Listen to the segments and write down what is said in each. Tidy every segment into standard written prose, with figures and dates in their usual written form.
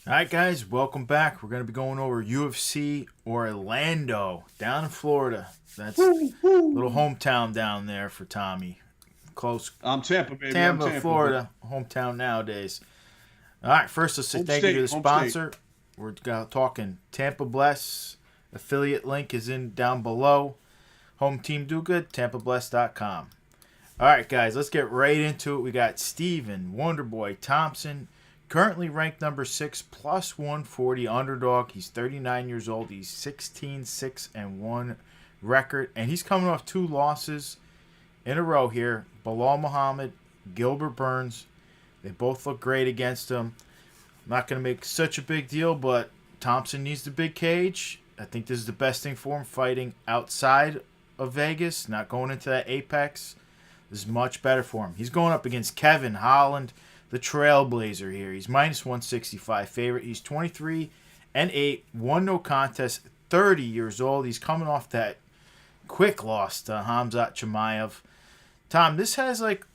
All right, guys, welcome back. We're going to be going over UFC Orlando down in Florida. That's Woo, a little woo. hometown down there for Tommy. Close I'm Tampa, baby. I'm Tampa, Tampa, but Florida, hometown nowadays. All right, first let's say home thank you to state, the home state. sponsor. We're talking Tampa Bless. Affiliate link is in down below. Home team do good, tampabless.com. All right, guys, let's get right into it. We got Steven Wonderboy Thompson, currently ranked number 6, plus 140 underdog. He's 39 years old. He's 16-6-1 record, and he's coming off 2 losses in a row here. Bilal Muhammad, Gilbert Burns. They both look great against him. I'm not going to make such a big deal, but Thompson needs the big cage. I think this is the best thing for him, fighting outside of Vegas, not going into that Apex. This is much better for him. He's going up against Kevin Holland, the Trailblazer here. He's minus 165 favorite. He's 23-8, won no contest, 30 years old. He's coming off that quick loss to Hamzat Chimaev. Tom, this has like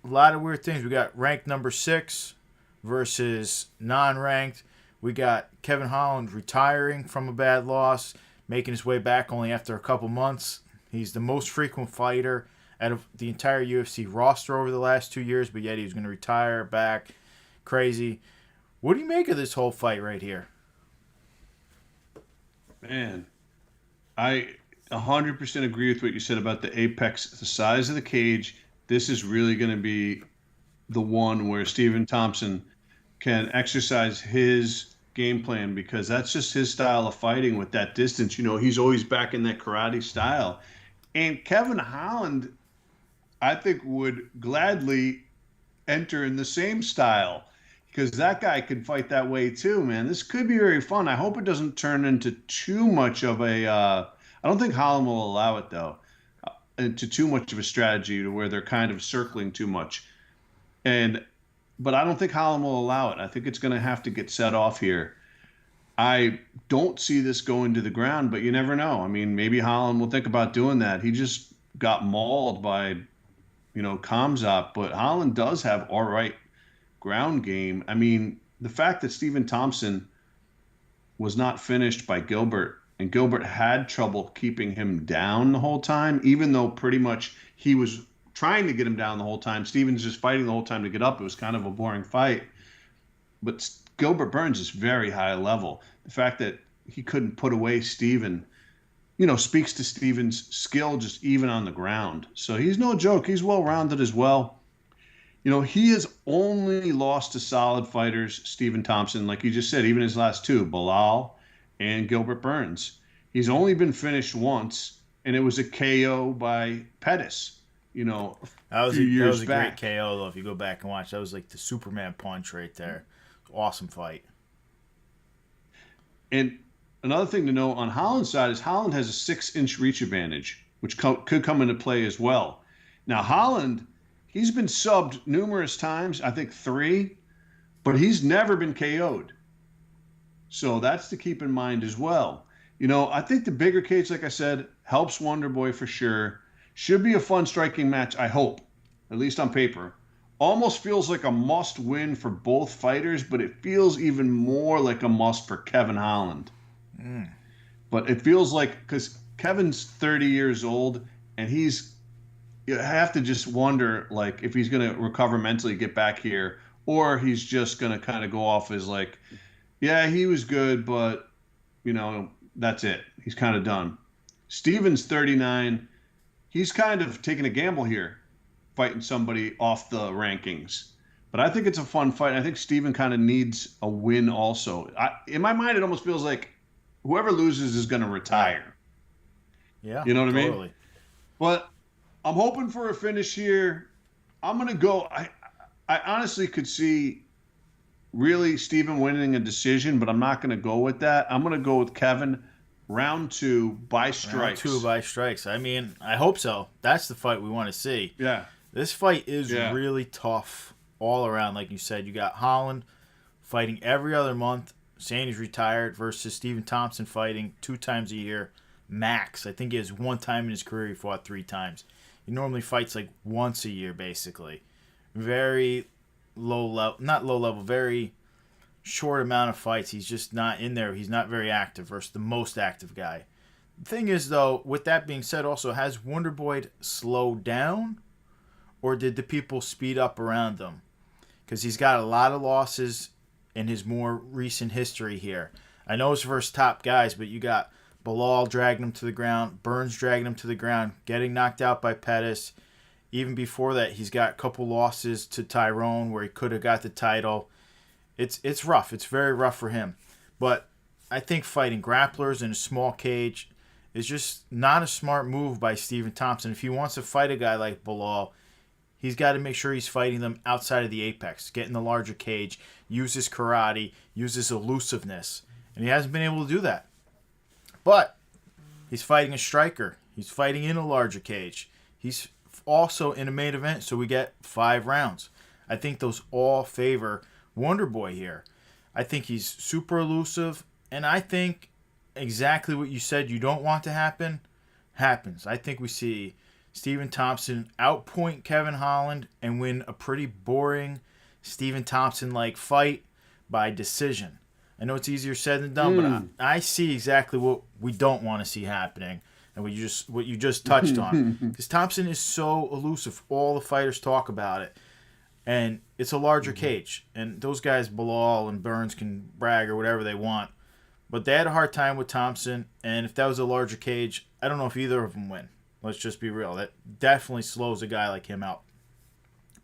a lot of weird things. We got ranked number 6 versus non-ranked. We got Kevin Holland retiring from a bad loss, making his way back only after a couple months. He's the most frequent fighter out of the entire UFC roster over the last 2 years, but yet he was going to retire back. Crazy. What do you make of this whole fight right here? Man, I 100% agree with what you said about the apex, the size of the cage. This is really going to be the one where Stephen Thompson can exercise his game plan because that's just his style of fighting with that distance. He's always back in that karate style. And Kevin Holland, I think, would gladly enter in the same style because that guy can fight that way too, man. This could be very fun. I hope it doesn't turn into too much of a. I don't think Holland will allow it though, into too much of a strategy to where they're kind of circling too much. But I don't think Holland will allow it. I think it's going to have to get set off here. I don't see this going to the ground, but you never know. I mean, maybe Holland will think about doing that. He just got mauled by Kamzat, but Holland does have all right ground game. I mean, the fact that Stephen Thompson was not finished by Gilbert, and Gilbert had trouble keeping him down the whole time, even though pretty much he was trying to get him down the whole time. Stephen's just fighting the whole time to get up. It was kind of a boring fight. But Gilbert Burns is very high level. The fact that he couldn't put away Stephen speaks to Steven's skill just even on the ground. So he's no joke. He's well-rounded as well. He has only lost to solid fighters, Stephen Thompson, like you just said, even his last 2, Bilal and Gilbert Burns. He's only been finished once, and it was a KO by Pettis, a few That was years a great back. KO though. If you go back and watch, that was like the Superman punch right there. Awesome fight. And another thing to know on Holland's side is Holland has a 6-inch reach advantage, which could come into play as well. Now, Holland, he's been subbed numerous times, I think 3, but he's never been KO'd. So that's to keep in mind as well. I think the bigger cage, like I said, helps Wonderboy for sure. Should be a fun striking match, I hope, at least on paper. Almost feels like a must win for both fighters, but it feels even more like a must for Kevin Holland. Mm. But it feels like because Kevin's 30 years old and you have to just wonder like if he's going to recover mentally, get back here, or he's just going to kind of go off as like, yeah, he was good, but that's it. He's kind of done. Steven's 39. He's kind of taking a gamble here, fighting somebody off the rankings. But I think it's a fun fight. I think Steven kind of needs a win also. In my mind, it almost feels like whoever loses is going to retire. Yeah, You know what I mean? totally. But I'm hoping for a finish here. I'm going to go. I honestly could see really Steven winning a decision, but I'm not going to go with that. I'm going to go with Kevin round 2 by Round 2 strikes. by strikes. I mean, I hope so. That's the fight we want to see. Yeah. This fight is Yeah. really tough all around. Like you said, you got Holland fighting every other month. Sandy's retired versus Stephen Thompson fighting 2 times a year max. I think he has 1 time in his career he fought 3 times. He normally fights like once a year, basically. Very low level, not low level, very short amount of fights. He's just not in there. He's not very active versus the most active guy. The thing is, though, with that being said, also, has Wonderboy slowed down, or did the people speed up around him? Because he's got a lot of losses in his more recent history here. I know it's versus top guys, but you got Bilal dragging him to the ground, Burns dragging him to the ground, getting knocked out by Pettis. Even before that, he's got a couple losses to Tyrone where he could have got the title. It's rough. It's very rough for him. But I think fighting grapplers in a small cage is just not a smart move by Stephen Thompson. If he wants to fight a guy like Bilal, he's got to make sure he's fighting them outside of the apex, get in the larger cage, use his karate, use his elusiveness. And he hasn't been able to do that. But he's fighting a striker. He's fighting in a larger cage. He's also in a main event, so we get 5 rounds. I think those all favor Wonderboy here. I think he's super elusive, and I think exactly what you said you don't want to happen happens. I think we see Stephen Thompson outpoint Kevin Holland and win a pretty boring Stephen Thompson-like fight by decision. I know it's easier said than done, but I see exactly what we don't want to see happening, and what you just touched on. Because Thompson is so elusive. All the fighters talk about it. And it's a larger cage. And those guys, Bilal and Burns, can brag or whatever they want. But they had a hard time with Thompson. And if that was a larger cage, I don't know if either of them win. Let's just be real. That definitely slows a guy like him out.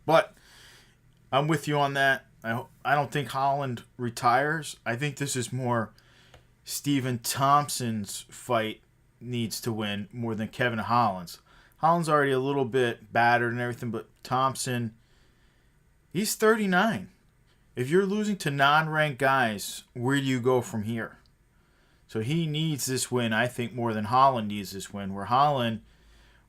But I'm with you on that. I don't think Holland retires. I think this is more Stephen Thompson's fight needs to win more than Kevin Holland's. Holland's already a little bit battered and everything, but Thompson, he's 39. If you're losing to non-ranked guys, where do you go from here? So he needs this win, I think, more than Holland needs this win, where Holland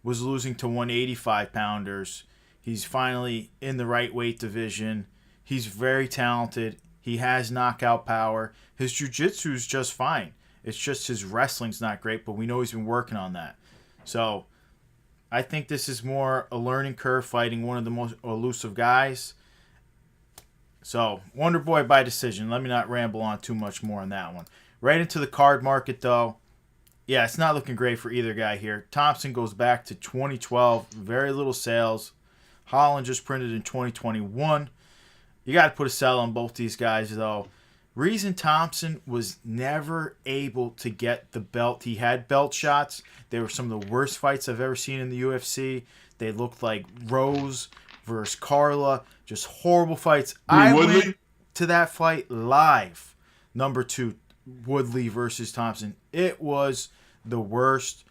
was losing to 185-pounders. He's finally in the right weight division. He's very talented. He has knockout power. His jiu-jitsu is just fine. It's just his wrestling's not great, but we know he's been working on that. So I think this is more a learning curve fighting one of the most elusive guys. So Wonderboy by decision. Let me not ramble on too much more on that one. Right into the card market, though. Yeah, it's not looking great for either guy here. Thompson goes back to 2012. Very little sales. Holland just printed in 2021. You got to put a sell on both these guys, though. Reason Thompson was never able to get the belt. He had belt shots. They were some of the worst fights I've ever seen in the UFC. They looked like Rose versus Carla. Just horrible fights. I went to that fight live. Number 2, Woodley versus Thompson. It was the worst.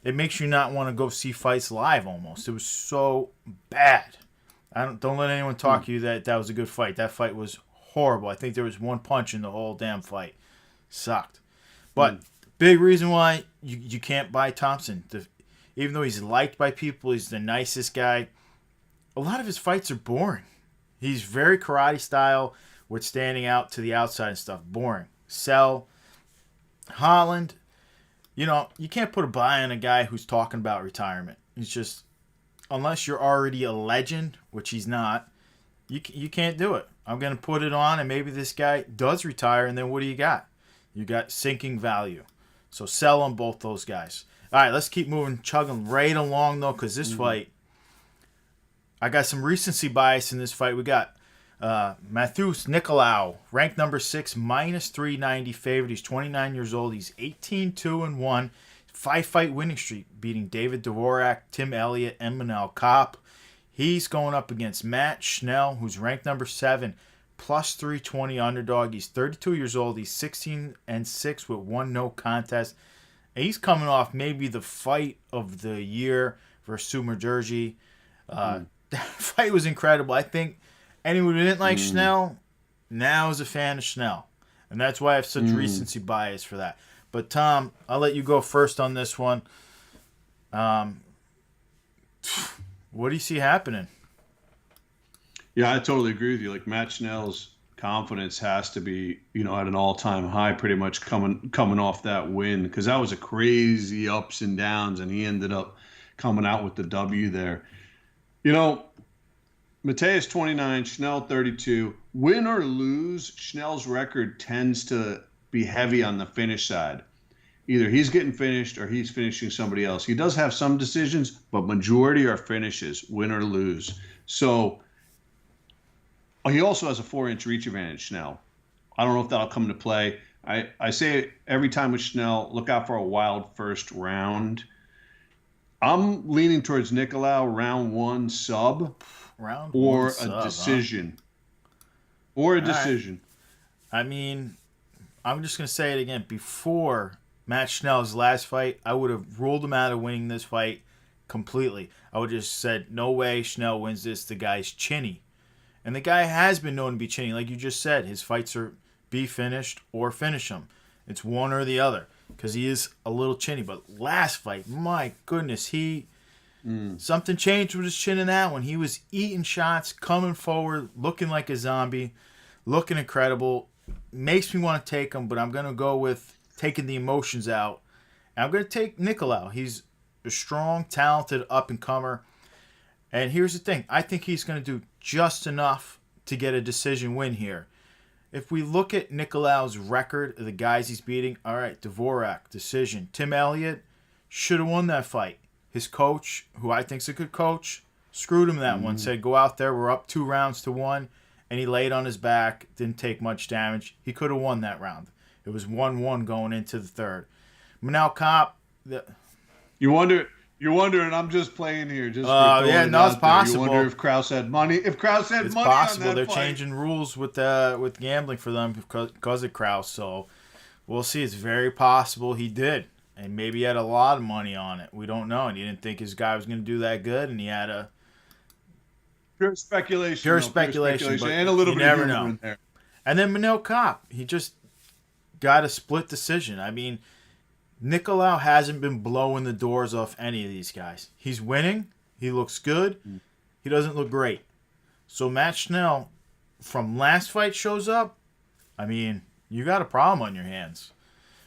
It makes you not want to go see fights live almost. It was so bad. Don't let anyone talk you that was a good fight. That fight was horrible. I think there was one punch in the whole damn fight. Sucked. But big reason why you can't buy Thompson. Even though he's liked by people, he's the nicest guy. A lot of his fights are boring. He's very karate style with standing out to the outside and stuff. Boring. Sell. Holland, you can't put a buy on a guy who's talking about retirement. He's just, unless you're already a legend, which he's not, you can't do it. I'm going to put it on, and maybe this guy does retire, and then what do you got? You got sinking value. So sell on both those guys. All right, let's keep moving, chugging right along, though, because this fight, I got some recency bias in this fight. We got Matthews Nicolau, ranked number 6, minus 390 favorite. He's 29 years old. He's 18-2-1. 5-fight winning streak, beating David Dvorak, Tim Elliott, and Manel Kopp. He's going up against Matt Schnell, who's ranked number 7, plus 320 underdog. He's 32 years old. He's 16-6 with 1 no contest. And he's coming off maybe the fight of the year versus Sumer Durji. That fight was incredible. I think anyone who didn't like Schnell now is a fan of Schnell. And that's why I have such recency bias for that. But, Tom, I'll let you go first on this one. What do you see happening? Yeah, I totally agree with you. Like, Matt Schnell's confidence has to be, at an all-time high, pretty much coming off that win, because that was a crazy ups and downs, and he ended up coming out with the W there. Mateus 29, Schnell 32. Win or lose, Schnell's record tends to be heavy on the finish side. Either he's getting finished or he's finishing somebody else. He does have some decisions, but majority are finishes, win or lose. So he also has a 4-inch reach advantage, Schnell. I don't know if that'll come into play. I say every time with Schnell, look out for a wild first round. I'm leaning towards Nicolau round 1 sub or a decision. Huh? Or a decision. Right. I mean, I'm just going to say it again. Before Matt Schnell's last fight, I would have ruled him out of winning this fight completely. I would have just said, no way Schnell wins this. The guy's chinny. And the guy has been known to be chinny. Like you just said, his fights are be finished or finish him. It's one or the other because he is a little chinny. But last fight, my goodness, something changed with his chin in that one. He was eating shots, coming forward, looking like a zombie, looking incredible. Makes me want to take him, but I'm going to go with taking the emotions out. And I'm going to take Nicolau. He's a strong, talented up-and-comer. And here's the thing. I think he's going to do just enough to get a decision win here. If we look at Nicolau's record of the guys he's beating, all right, Dvorak, decision. Tim Elliott should have won that fight. His coach, who I think's a good coach, screwed him that one. Said, go out there, we're up 2-1, and he laid on his back, didn't take much damage. He could have won that round. It was 1-1 going into the third. Manel Kopp. You're wondering, I'm just playing here. Just yeah, no, it's possible. You wonder if Krause had money. If Krause had it's money possible. on that They're fight. changing rules with gambling for them because of Krause. So we'll see. It's very possible he did. And maybe he had a lot of money on it. We don't know. And he didn't think his guy was going to do that good. And he had a... Pure speculation. Pure speculation. But and a little you bit never of know. in there. And then Manel Kopp. He just got a split decision. I mean... Nicolau hasn't been blowing the doors off any of these guys. He's winning. He looks good. He doesn't look great. So Matt Schnell, from last fight, shows up. I mean, you got a problem on your hands.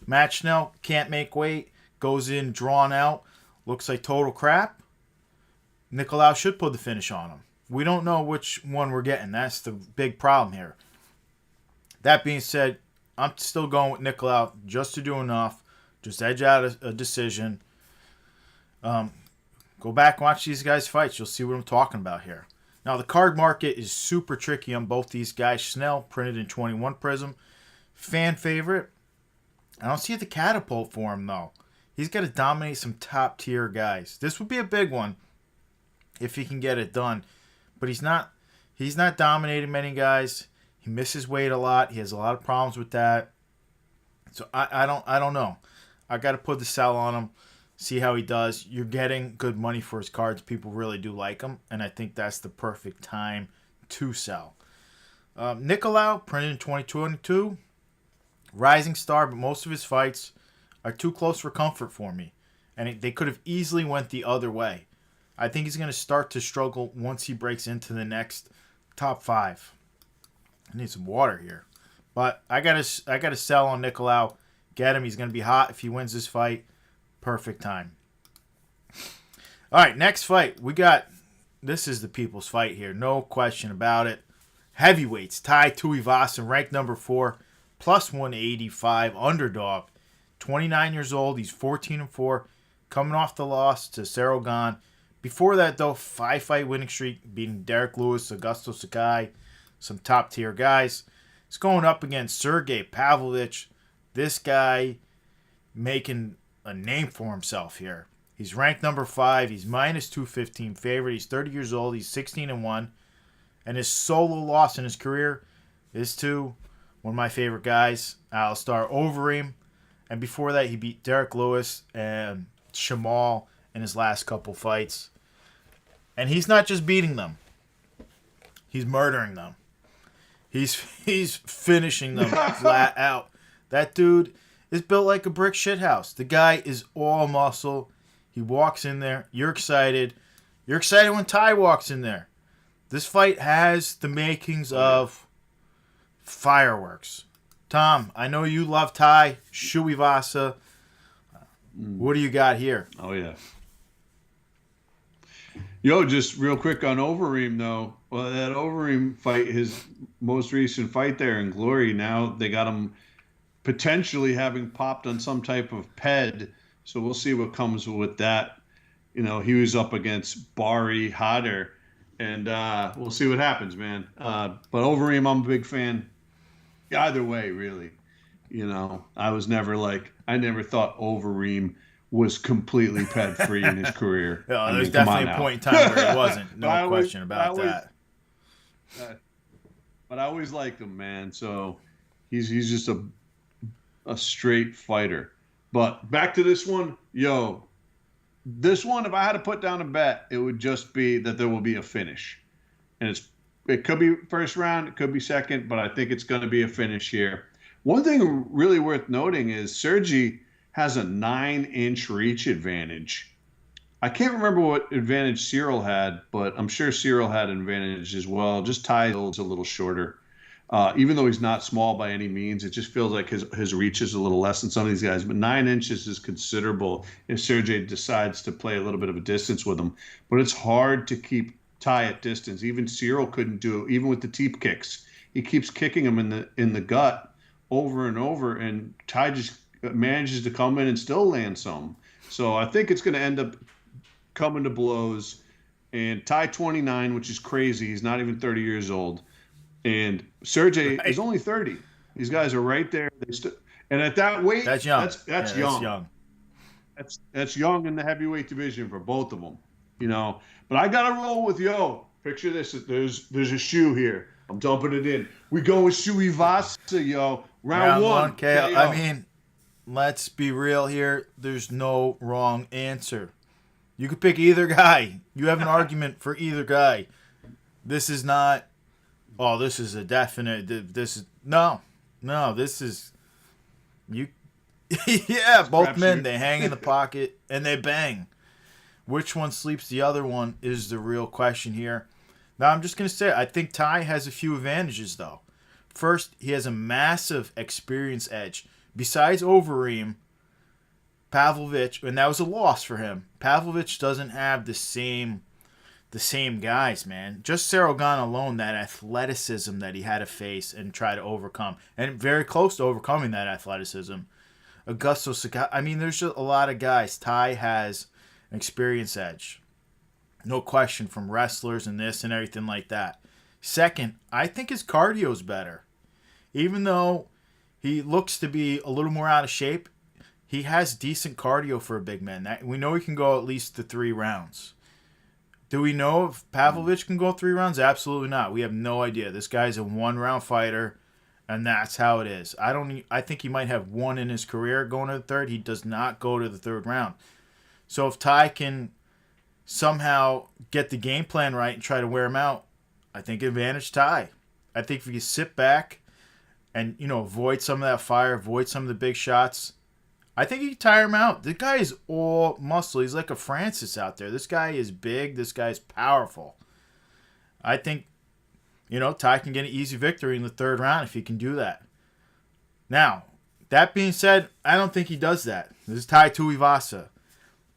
Matt Schnell can't make weight. Goes in drawn out. Looks like total crap. Nicolau should put the finish on him. We don't know which one we're getting. That's the big problem here. That being said, I'm still going with Nicolau just to do enough. Just edge out a decision. Go back and watch these guys' fights. You'll see what I'm talking about here. Now, the card market is super tricky on both these guys. Schnell, printed in 21 Prism. Fan favorite. I don't see the catapult for him, though. He's got to dominate some top-tier guys. This would be a big one if he can get it done. But he's not dominating many guys. He misses weight a lot. He has a lot of problems with that. So I don't know. I got to put the sell on him, see how he does. You're getting good money for his cards. People really do like him, and I think that's the perfect time to sell. Nicolau, printed in 2022, rising star, but most of his fights are too close for comfort for me, and they could have easily went the other way. I think he's going to start to struggle once he breaks into the next top 5. I need some water here, but I gotta sell on Nicolau. Get him. He's going to be hot if he wins this fight. Perfect time. All right, next fight. This is the people's fight here. No question about it. Heavyweights. Tai Tuivasa, ranked number 4, plus 185, underdog. 29 years old. He's 14-4, coming off the loss to Saragon. Before that, though, 5-fight winning streak, beating Derek Lewis, Augusto Sakai, some top-tier guys. He's going up against Sergey Pavlovich. This guy making a name for himself here. He's ranked number 5. He's minus 215 favorite. He's 30 years old. He's 16-1. And his solo loss in his career is to one of my favorite guys, Alistair Overeem. And before that, he beat Derek Lewis and Shamal in his last couple fights. And he's not just beating them. He's murdering them. He's finishing them flat out. That dude is built like a brick shithouse. The guy is all muscle. He walks in there. You're excited. You're excited when Tai walks in there. This fight has the makings of fireworks. Tom, I know you love Tai Tuivasa. What do you got here? Oh, yeah. Yo, just real quick on Overeem though. Well, that Overeem fight, his most recent fight there in Glory, now they got him potentially having popped on some type of PED. So we'll see what comes with that. He was up against Bari Hodder, and we'll see what happens, man. But Overeem, I'm a big fan. Either way, really. I never thought Overeem was completely PED free in his career. I There's mean, come on definitely a now. point in time where it wasn't. but No I always, question but I about always, that. uh, but I always liked him, man. So he's just a straight fighter. But back to this one, yo, this one, if I had to put down a bet, it would just be that there will be a finish, and it could be first round, it could be second, but I think it's going to be a finish here. One thing really worth noting is Sergi has a 9-inch reach advantage. I can't remember what advantage Cyril had, but I'm sure Cyril had an advantage as well. Just Ty's a little shorter. Even though he's not small by any means, it just feels like his reach is a little less than some of these guys. But 9 inches is considerable if Sergey decides to play a little bit of a distance with him. But it's hard to keep Ty at distance. Even Cyril couldn't do it, even with the teep kicks. He keeps kicking him in the gut over and over, and Ty just manages to come in and still land some. So I think it's going to end up coming to blows. And Ty 29, which is crazy. He's not even 30 years old. And Sergey Right. is only 30. These guys are right there. And at that weight, That's young. that's Yeah, young. that's young. That's young in the heavyweight division for both of them. But I gotta roll with Picture this. There's a shoe here. I'm dumping it in. We go with Shui Vasa, yo. Round one. KO. I mean, let's be real here. There's no wrong answer. You could pick either guy. You have an argument for either guy. This is not. Oh, this is a definite. This is no. This is you. Yeah, both men. They hang in the pocket and they bang. Which one sleeps the other one is the real question here. Now, I'm just going to say, I think Ty has a few advantages, though. First, he has a massive experience edge. Besides Overeem, Pavlovich, and that was a loss for him, Pavlovich doesn't have the same guys, man. Just Sarogan alone, that athleticism that he had to face and try to overcome. And very close to overcoming that athleticism. Augusto Sakai, I mean, there's just a lot of guys. Ty has an experience edge. No question, from wrestlers and this and everything like that. Second, I think his cardio's better. Even though he looks to be a little more out of shape, he has decent cardio for a big man. We know he can go at least the 3 rounds. Do we know if Pavlovich can go 3 rounds? Absolutely not. We have no idea. This guy's a 1-round fighter, and that's how it is. I think he might have 1 in his career going to the 3rd. He does not go to the 3rd round. So if Ty can somehow get the game plan right and try to wear him out, I think advantage Ty. I think if you sit back and avoid some of that fire, avoid some of the big shots, I think you can tire him out. The guy is all muscle. He's like a Francis out there. This guy is big. This guy's powerful. I think Ty can get an easy victory in the 3rd round if he can do that. Now, that being said, I don't think he does that. This is Tai Tuivasa.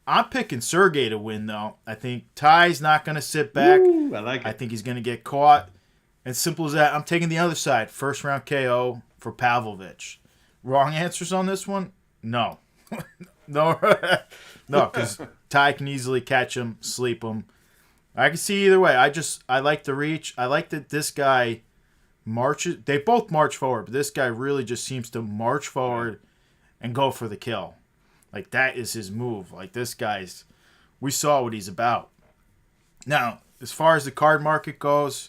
I'm picking Sergey to win, though. I think Ty's not going to sit back. Ooh, I like it. I think he's going to get caught. And simple as that, I'm taking the other side. 1st round KO for Pavlovich. Wrong answers on this one? No. No, because Ty can easily catch him, sleep him. I can see either way. I like the reach. I like that this guy marches. They both march forward, but this guy really just seems to march forward and go for the kill. Like, that is his move. Like, this guy's... We saw what he's about. Now, as far as the card market goes,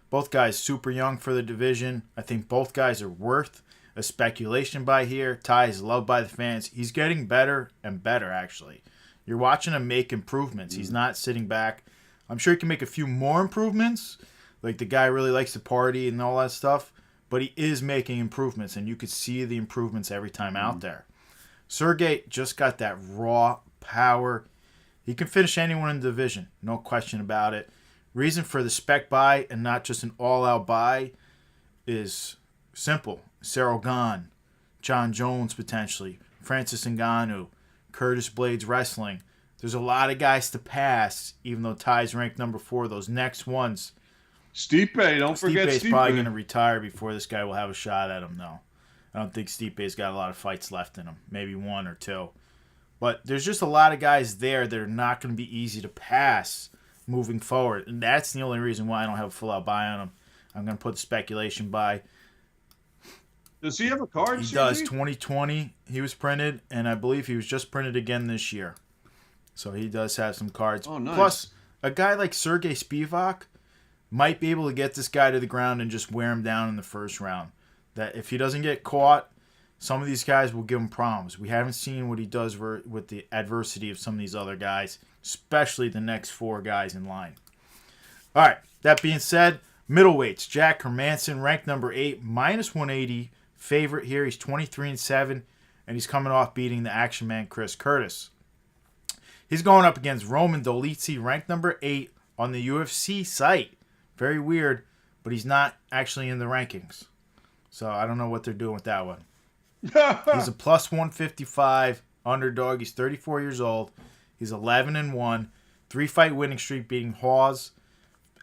both guys super young for the division. I think both guys are worth a speculation buy here. Ty is loved by the fans. He's getting better and better, actually. You're watching him make improvements. He's not sitting back. I'm sure he can make a few more improvements. Like, the guy really likes to party and all that stuff. But he is making improvements, and you could see the improvements every time out there. Sergey just got that raw power. He can finish anyone in the division. No question about it. Reason for the spec buy and not just an all-out buy is simple. Sarogan, John Jones potentially, Francis Ngannou, Curtis Blades Wrestling. There's a lot of guys to pass, even though Ty's ranked number 4. Those next ones, Stipe, don't forget Stipe's Stipe. probably going to retire before this guy will have a shot at him, though. I don't think Stipe's got a lot of fights left in him. Maybe 1 or 2. But there's just a lot of guys there that are not going to be easy to pass moving forward. And that's the only reason why I don't have a full-out buy on him. I'm going to put the speculation buy. Does he have a card? He does. 2020, he was printed, and I believe he was just printed again this year. So he does have some cards. Oh, nice. Plus, a guy like Sergey Spivak might be able to get this guy to the ground and just wear him down in the first round. That if he doesn't get caught, some of these guys will give him problems. We haven't seen what he does with the adversity of some of these other guys, especially the next 4 guys in line. All right, that being said, middleweights. Jack Hermanson, ranked number 8, minus 180. Favorite here. He's 23-7, and he's coming off beating the Action Man Chris Curtis. He's going up against Roman Dolidze, ranked number 8 on the UFC site. Very weird, but he's not actually in the rankings. So I don't know what they're doing with that one. He's a plus 155 underdog. He's 34 years old. He's 11-1. 3-fight winning streak beating Hawes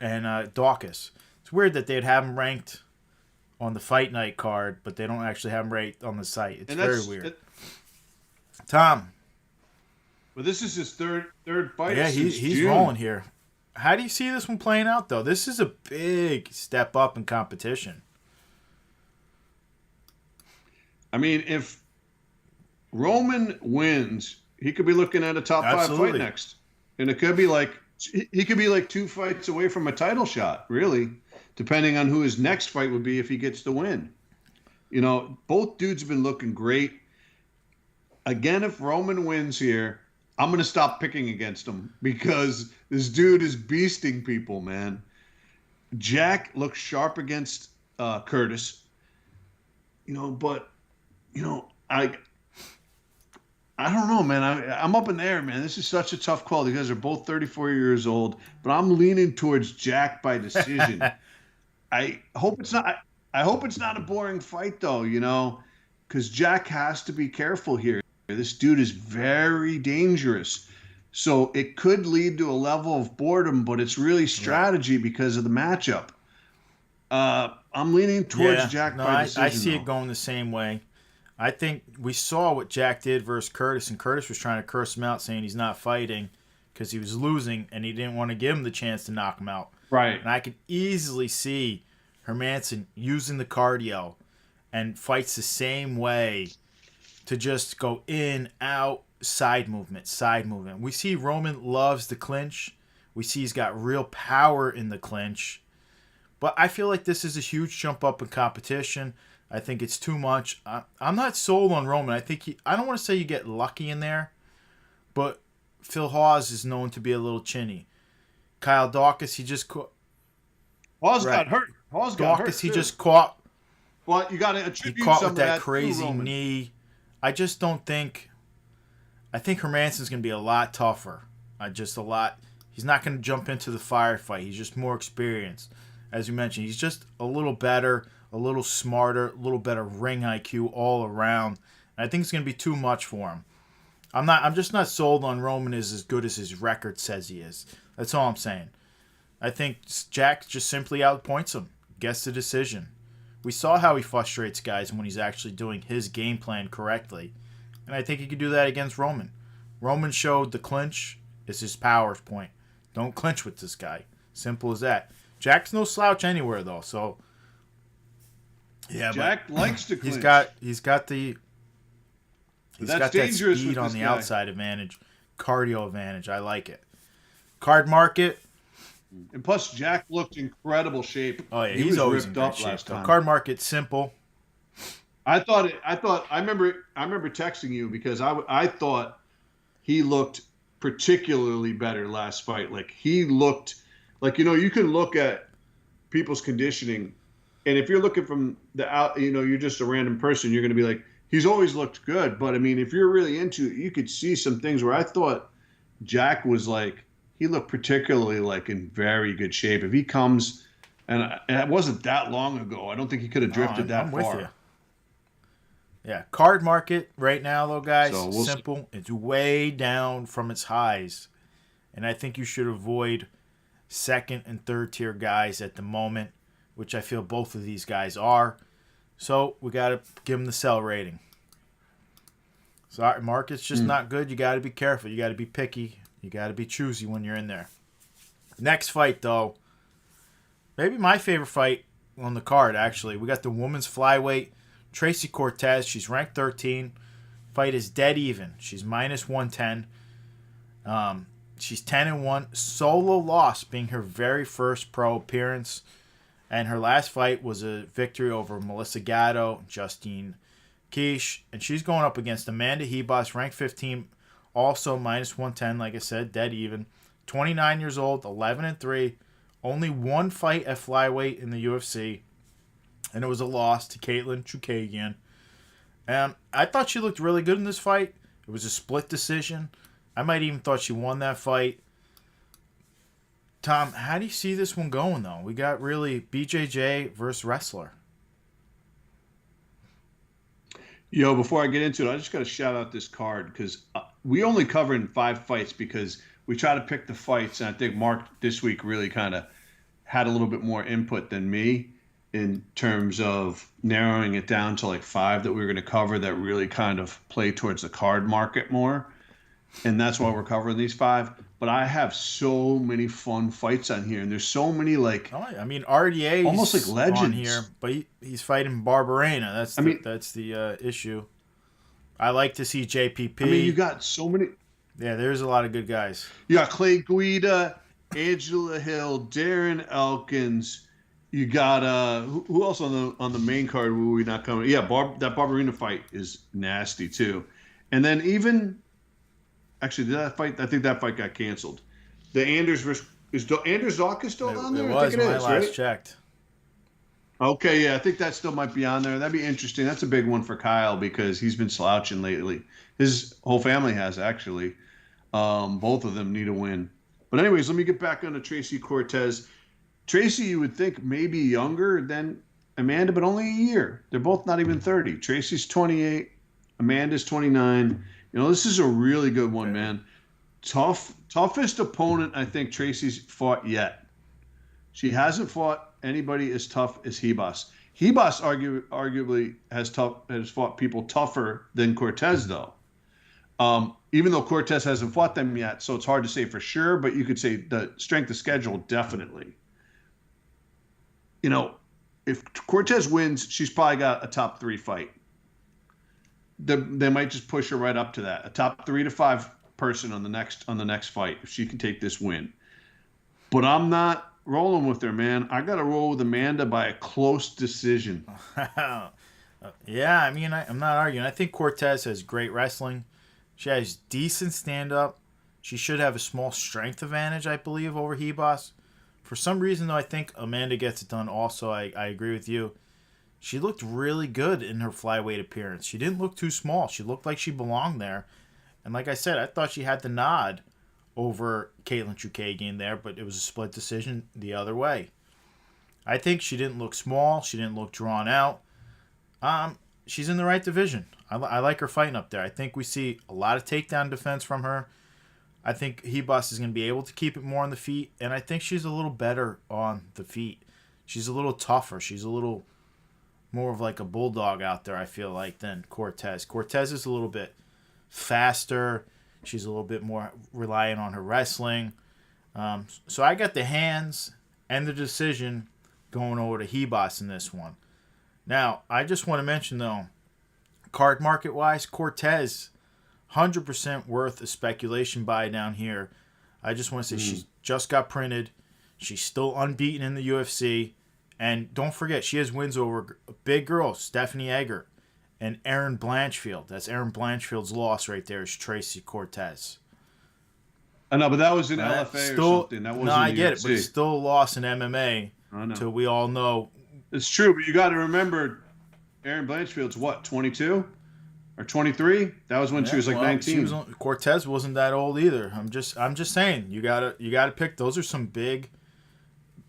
and Dawkins. It's weird that they'd have him ranked on the fight night card, but they don't actually have him ranked on the site. It's very weird. Tom. Well, this is his third fight. Yeah, he's rolling here. How do you see this one playing out, though? This is a big step up in competition. I mean, if Roman wins, he could be looking at a top 5 fight next. And it could be he could be like 2 fights away from a title shot, really, depending on who his next fight would be if he gets the win. You know, both dudes have been looking great. Again, if Roman wins here, I'm going to stop picking against him because this dude is beasting people, man. Jack looks sharp against Curtis. You know, but, you know, I don't know, man. I'm up in the air, man. This is such a tough call. You guys are both 34 years old, but I'm leaning towards Jack by decision. I hope it's not a boring fight, though, you know, because Jack has to be careful here. This dude is very dangerous. So it could lead to a level of boredom, but it's really strategy because of the matchup. I'm leaning towards Jack by decision. I see it going the same way. I think we saw what Jack did versus Curtis, and Curtis was trying to curse him out, saying he's not fighting because he was losing, and he didn't want to give him the chance to knock him out. Right. And I could easily see Hermanson using the cardio and fights the same way to just go in, out, side movement. We see Roman loves the clinch. We see he's got real power in the clinch. But I feel like this is a huge jump up in competition. I think it's too much. I'm not sold on Roman. I don't want to say you get lucky in there, but Phil Hawes is known to be a little chinny. Kyle Dawkins, he just caught. Hawes got hurt. Dawkins, he just caught. Well, you got to attribute he caught some with of that that crazy to Roman. knee. I just don't think. I think Hermanson's going to be a lot tougher. He's not going to jump into the firefight. He's just more experienced. As you mentioned, he's just a little better, a little smarter, a little better ring IQ all around. And I think it's going to be too much for him. I'm just not sold on Roman is as good as his record says he is. That's all I'm saying. I think Jack just simply outpoints him, gets the decision. We saw how he frustrates guys when he's actually doing his game plan correctly. And I think he could do that against Roman. Roman showed the clinch is his power point. Don't clinch with this guy. Simple as that. Jack's no slouch anywhere, though. So, yeah, Jack likes to clinch. He's got that speed on the outside advantage, cardio advantage. I like it. Card market. And plus, Jack looked incredible shape. Oh yeah, he he's was always ripped in up good last shape. time. Card market simple. I remember texting you because I thought he looked particularly better last fight. Like he looked like, you know, you can look at people's conditioning, and if you're looking from the out, you know, you're just a random person, you're going to be like, he's always looked good. But I mean, if you're really into it, you could see some things where I thought Jack was like, he looked particularly like in very good shape. If he comes, and it wasn't that long ago, I don't think he could have drifted that far. With you. Yeah, card market right now, though, guys, So we'll see. simple. It's way down from its highs. And I think you should avoid second and third tier guys at the moment, which I feel both of these guys are. So we got to give them the sell rating. Sorry, market's just not good. You got to be careful. You got to be picky. You got to be choosy when you're in there. Next fight, though, maybe my favorite fight on the card, actually. We got the women's flyweight, Tracy Cortez. She's ranked 13. Fight is dead even. She's minus 110. She's 10-1. Solo loss being her very first pro appearance. And her last fight was a victory over Melissa Gatto, Justine Quiche. And she's going up against Amanda Hebos, ranked 15, also minus 110, like I said, dead even. 29 years old, 11-3. Only one fight at flyweight in the UFC. And it was a loss to Caitlin Chukagian. And I thought she looked really good in this fight. It was a split decision. I might even thought she won that fight. Tom, how do you see this one going, though? We got really BJJ versus wrestler. Yo, before I get into it, I just got to shout out this card because we only covered 5 fights because we try to pick the fights. And I think Mark this week really kind of had a little bit more input than me in terms of narrowing it down to like 5 that we were going to cover that really kind of play towards the card market more. And that's why we're covering these 5. But I have so many fun fights on here, and there's so many like. Oh, I mean, RDA almost like legends on here, but he's fighting Barberena. That's the issue. I like to see JPP. I mean, you got so many. Yeah, there's a lot of good guys. You got Clay Guida, Angela Hill, Darren Elkins. You got who else on the main card were we not coming? Yeah, that Barberena fight is nasty too, and then even. Actually, that fight, I think that fight got canceled. The Anders versus is Anders Zocca still on there? It was when I last right? checked. Okay, yeah, I think that still might be on there. That'd be interesting. That's a big one for Kyle because he's been slouching lately. His whole family has actually. Both of them need a win. But anyways, let me get back on to Tracy Cortez. Tracy, you would think maybe younger than Amanda, but only a year. They're both not even 30. Tracy's 28. Amanda's 29. You know, this is a really good one, man. Toughest opponent I think Tracy's fought yet. She hasn't fought anybody as tough as Hebos. Hebos arguably has fought people tougher than Cortez, though. Even though Cortez hasn't fought them yet, so it's hard to say for sure, but you could say the strength of schedule, definitely. You know, if Cortez wins, she's probably got a top 3 fight. They might just push her right up to that. A top 3 to 5 person on the next fight if she can take this win. But I'm not rolling with her, man. I got to roll with Amanda by a close decision. Yeah, I mean, I'm not arguing. I think Cortez has great wrestling. She has decent stand-up. She should have a small strength advantage, I believe, over Hebos. For some reason, though, I think Amanda gets it done also. I agree with you. She looked really good in her flyweight appearance. She didn't look too small. She looked like she belonged there. And like I said, I thought she had the nod over Caitlin Chukagian there, but it was a split decision the other way. I think she didn't look small. She didn't look drawn out. She's in the right division. I like her fighting up there. I think we see a lot of takedown defense from her. I think Hebos is going to be able to keep it more on the feet, and I think she's a little better on the feet. She's a little tougher. She's a little more of like a bulldog out there, I feel like, than Cortez. Cortez is a little bit faster. She's a little bit more reliant on her wrestling. So I got the hands and the decision going over to Hebos in this one. Now, I just want to mention, though, card market-wise, Cortez, 100% worth a speculation buy down here. I just want to say she's just got printed. She's still unbeaten in the UFC. And don't forget, she has wins over big girls, Stephanie Egger and Erin Blanchfield. That's Erin Blanchfield's loss right there is Tracy Cortez. I know, but that was in LFA or something. That wasn't I get UFC. it, but it's still a loss in MMA. Until we all know. It's true, but you got to remember, Erin Blanchfield's what, 22 or 23? That was when she was like 19. Cortez wasn't that old either. I'm just saying you gotta pick. Those are some big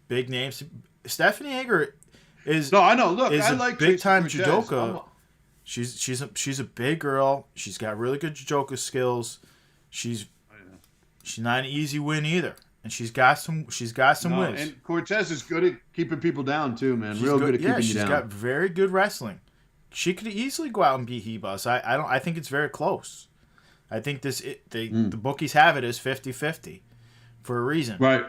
names. Stephanie Egger is no, I know. Look, is I a like big time Tracy Cortez. judoka. She's a big girl. She's got really good judoka skills. She's not an easy win either, and she's got some wins. And Cortez is good at keeping people down too, man. She's Real good. good at keeping you she's down. got very good wrestling. She could easily go out and beat Hebus. I think it's very close. I think the bookies have it as 50-50 for a reason. Right.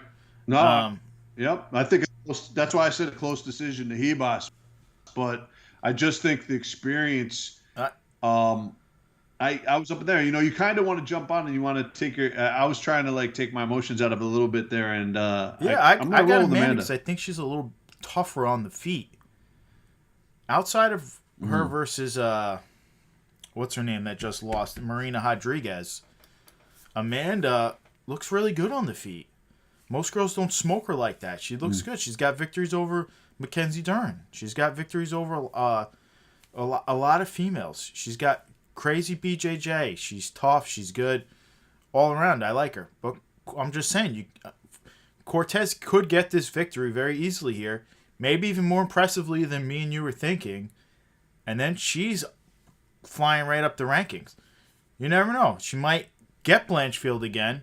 No. Yep. I think that's why I said a close decision to Hebus. But I just think the experience. I was up there. You kind of want to jump on and you want to take your. I was trying to take my emotions out of it a little bit there, and I got Amanda because I think she's a little tougher on the feet. Outside of her versus what's her name that just lost, Marina Rodriguez, Amanda looks really good on the feet. Most girls don't smoke her like that. She looks good. She's got victories over Mackenzie Dern. She's got victories over a lot of females. She's got crazy BJJ. She's tough. She's good. All around, I like her. But I'm just saying, Cortez could get this victory very easily here. Maybe even more impressively than me and you were thinking. And then she's flying right up the rankings. You never know. She might get Blanchfield again.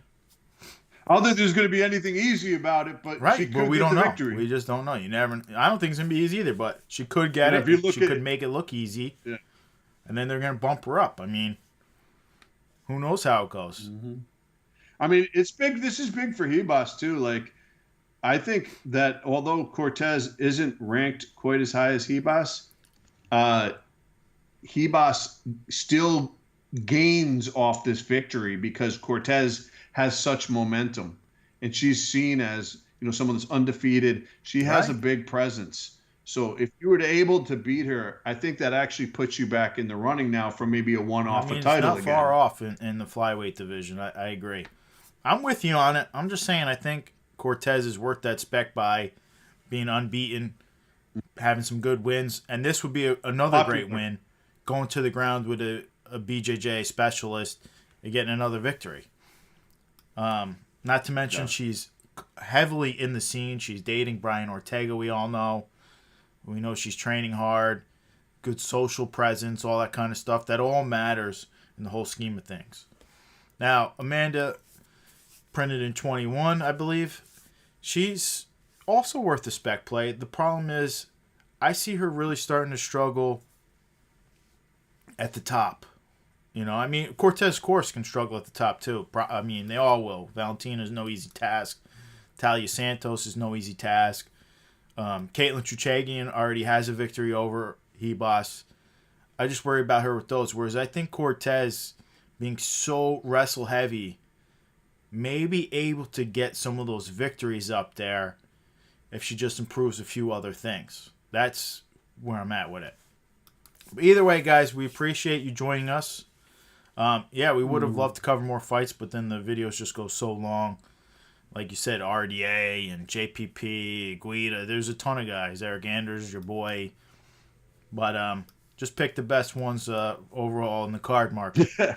I don't think there's going to be anything easy about it, but she could we get don't the know. victory. We just don't know. You never. I don't think it's going to be easy either, but she could get it. She could make it look easy. Yeah. And then they're going to bump her up. I mean, who knows how it goes. Mm-hmm. I mean, it's big. This is big for Hebus, too. I think that although Cortez isn't ranked quite as high as Hebus, Hebus still gains off this victory because Cortez has such momentum. And she's seen as, someone that's undefeated. She has a big presence. So if you were able to beat her, I think that actually puts you back in the running now for maybe a one-off a title again. It's not far off in the flyweight division. I agree. I'm with you on it. I'm just saying I think Cortez is worth that spec by being unbeaten, having some good wins, and this would be another great win, going to the ground with a BJJ specialist and getting another victory. Not to mention she's heavily in the scene. She's dating Brian Ortega, we all know. We know she's training hard, good social presence, all that kind of stuff. That all matters in the whole scheme of things. Now, Amanda, printed in 21, I believe. She's also worth the spec play. The problem is I see her really starting to struggle at the top. Cortez, of course, can struggle at the top, too. They all will. Valentina's no easy task. Talia Santos is no easy task. Caitlin Chuchagian already has a victory over Hebus. I just worry about her with those. Whereas I think Cortez, being so wrestle heavy, may be able to get some of those victories up there if she just improves a few other things. That's where I'm at with it. But either way, guys, we appreciate you joining us. We would have loved to cover more fights, but then the videos just go so long. Like you said, RDA and JPP, Guida. There's a ton of guys. Eric Anders, your boy. But just pick the best ones overall in the card market.